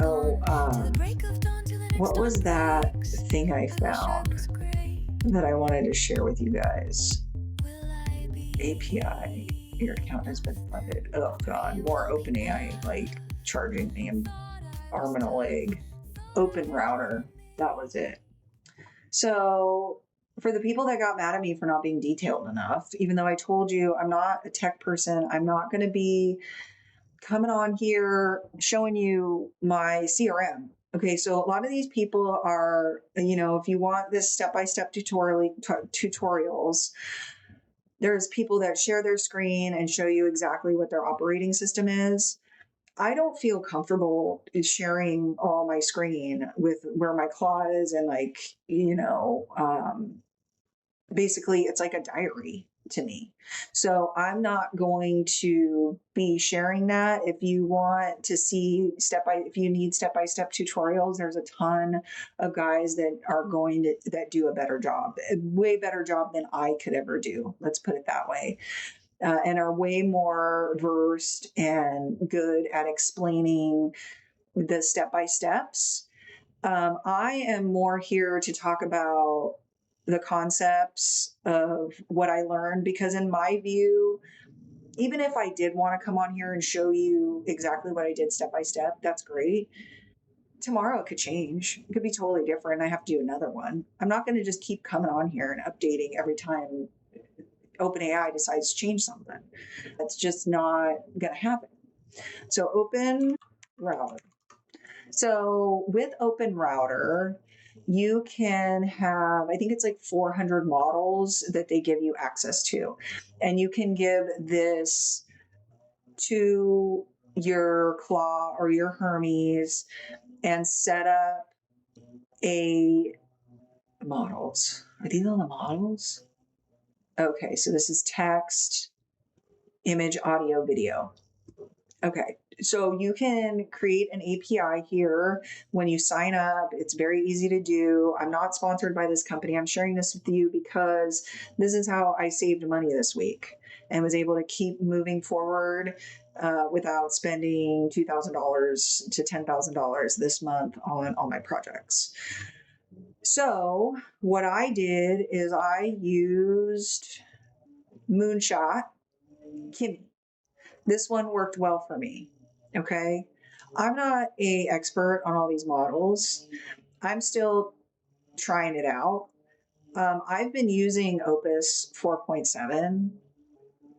Oh, what was that thing I found that I wanted to share with you guys? API, your account has been funded. Oh God, more OpenAI like charging me an arm and a leg. OpenRouter, that was it. So for the people that got mad at me for not being detailed enough, even though I told you I'm not a tech person, I'm not going to be coming on here showing you my CRM. Okay, so a lot of these people are, if you want this step-by-step tutorials, there's people that share their screen and show you exactly what their operating system is. I don't feel comfortable sharing all my screen with where my claw is and basically it's like a diary to me. So I'm not going to be sharing that. If you want to see if you need step-by-step tutorials, there's a ton of guys that do a better job, a way better job than I could ever do. Let's put it that way. And are way more versed and good at explaining the step-by-steps. I am more here to talk about the concepts of what I learned, because in my view, even if I did want to come on here and show you exactly what I did step by step, that's great. Tomorrow it could change. It could be totally different. I have to do another one. I'm not going to just keep coming on here and updating every time OpenAI decides to change something. That's just not going to happen. So OpenRouter. So with OpenRouter, you can have, I think it's like 400 models that they give you access to. And you can give this to your Claw or your Hermes and set up models. Are these all the models? Okay, so this is text, image, audio, video. Okay, so you can create an API here when you sign up. It's very easy to do. I'm not sponsored by this company. I'm sharing this with you because this is how I saved money this week and was able to keep moving forward without spending $2,000 to $10,000 this month on all my projects. So what I did is I used Moonshot Kimmy. This one worked well for me. Okay. I'm not an expert on all these models. I'm still trying it out. I've been using Opus 4.7.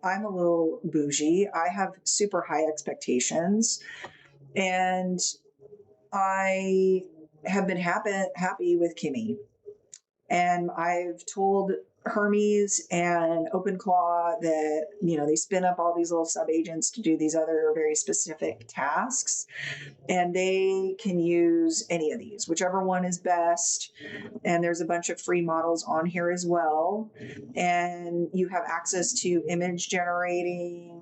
I'm a little bougie. I have super high expectations, and I have been happy with Kimmy. And I've told Hermes and OpenClaw that, they spin up all these little sub-agents to do these other very specific tasks. And they can use any of these, whichever one is best. And there's a bunch of free models on here as well. And you have access to image generating,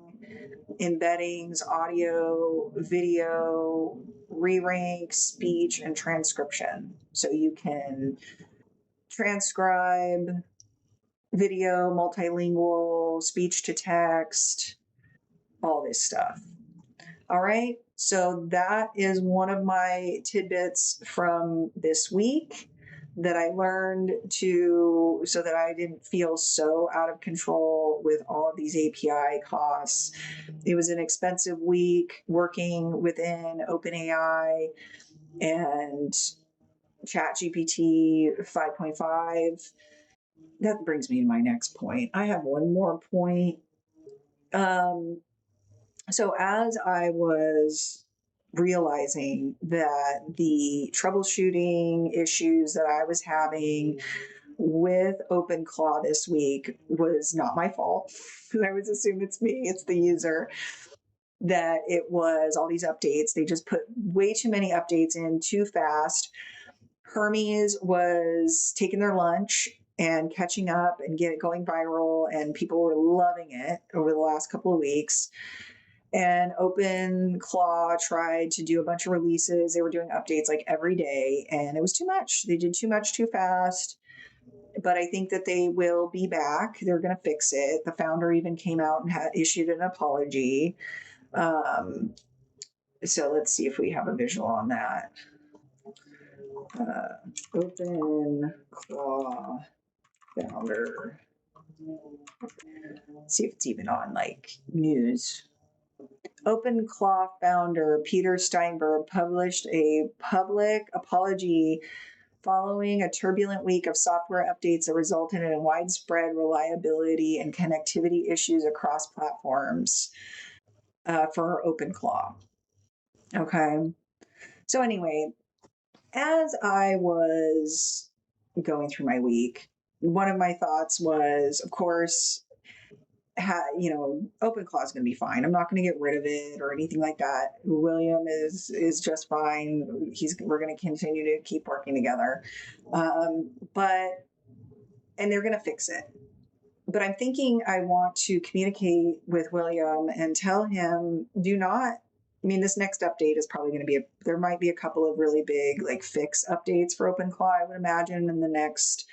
embeddings, audio, video, re-rank, speech, and transcription. So you can transcribe video, multilingual, speech to text, all this stuff. All right. So that is one of my tidbits from this week that I learned so that I didn't feel so out of control with all of these API costs. It was an expensive week working within OpenAI and ChatGPT 5.5. That brings me to my next point. I have one more point. So as I was realizing that the troubleshooting issues that I was having with OpenClaw this week was not my fault. I always assume it's me, it's the user, that it was all these updates. They just put way too many updates in too fast. Hermes was taking their lunch and catching up and going viral, and people were loving it over the last couple of weeks. And OpenClaw tried to do a bunch of releases. They were doing updates like every day, and it was too much. They did too much too fast. But I think that they will be back. They're going to fix it. The founder even came out and had issued an apology. So let's see if we have a visual on that. OpenClaw founder. Let's see if it's even on like news. OpenClaw founder Peter Steinberg published a public apology following a turbulent week of software updates that resulted in widespread reliability and connectivity issues across platforms for OpenClaw. Okay. So, anyway, as I was going through my week, one of my thoughts was, of course, OpenClaw is going to be fine. I'm not going to get rid of it or anything like that. William is just fine. We're going to continue to keep working together, but they're going to fix it. But I'm thinking I want to communicate with William and tell him, do not. I mean, this next update is probably going to be there might be a couple of really big like fix updates for OpenClaw, I would imagine, in the next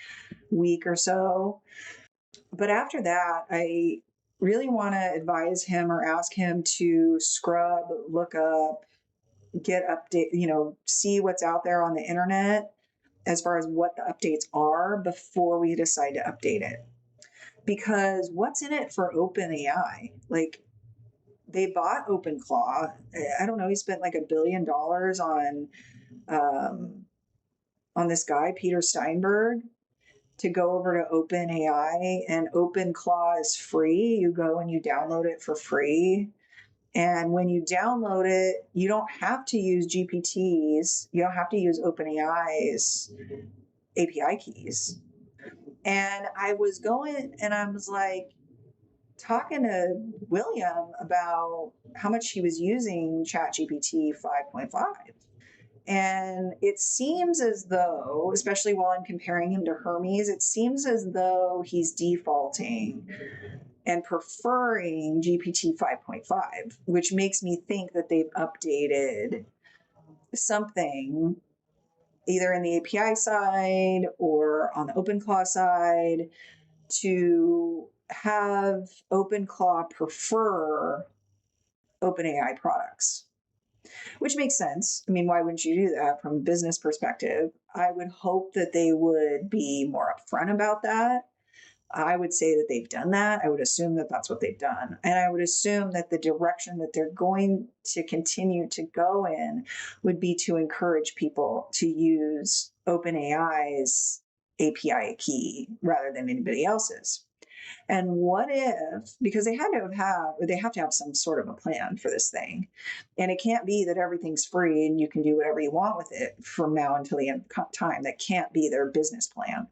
week or so. But after that, I really want to advise him or ask him to scrub, look up, get update, see what's out there on the internet as far as what the updates are before we decide to update it. Because what's in it for OpenAI? Like, they bought OpenClaw. I don't know. He spent like $1 billion on this guy, Peter Steinberg, to go over to OpenAI, and OpenClaw is free. You go and you download it for free. And when you download it, you don't have to use GPTs. You don't have to use OpenAI's API keys. And I was going and I was like talking to William about how much he was using ChatGPT 5.5. And it seems as though, especially while I'm comparing him to Hermes, it seems as though he's defaulting and preferring GPT 5.5, which makes me think that they've updated something either in the API side or on the OpenClaw side to have OpenClaw prefer OpenAI products, which makes sense. I mean, why wouldn't you do that from a business perspective? I would hope that they would be more upfront about that. I would say that they've done that. I would assume that that's what they've done. And I would assume that the direction that they're going to continue to go in would be to encourage people to use OpenAI's API key rather than anybody else's. And what if, because they have to have some sort of a plan for this thing. And it can't be that everything's free and you can do whatever you want with it from now until the end of time. That can't be their business plan.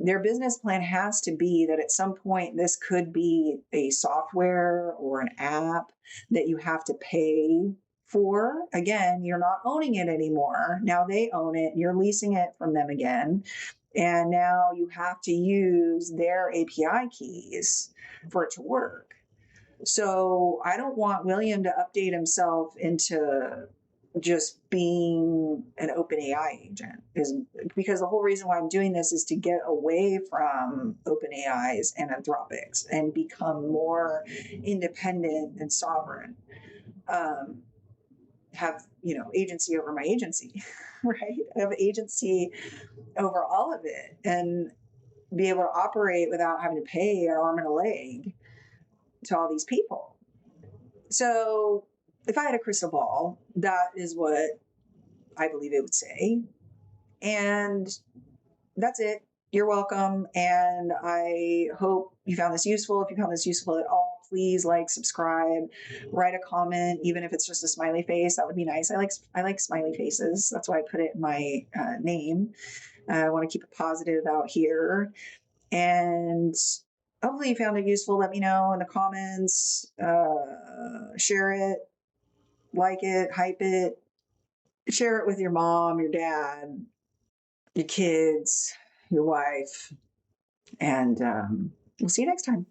Their business plan has to be that at some point this could be a software or an app that you have to pay for. Again, you're not owning it anymore. Now they own it. You're leasing it from them again. And now you have to use their API keys for it to work. So I don't want William to update himself into just being an OpenAI agent, is because the whole reason why I'm doing this is to get away from OpenAI's and Anthropic's and become more independent and sovereign. Have agency over my agency, right? I have agency over all of it and be able to operate without having to pay an arm and a leg to all these people. So if I had a crystal ball, that is what I believe it would say. And that's it. You're welcome. And I hope you found this useful. If you found this useful at all, please like, subscribe, write a comment, even if it's just a smiley face. That would be nice. I like smiley faces. That's why I put it in my name. I want to keep it positive out here. And hopefully you found it useful. Let me know in the comments. Share it, like it, hype it. Share it with your mom, your dad, your kids, your wife, and we'll see you next time.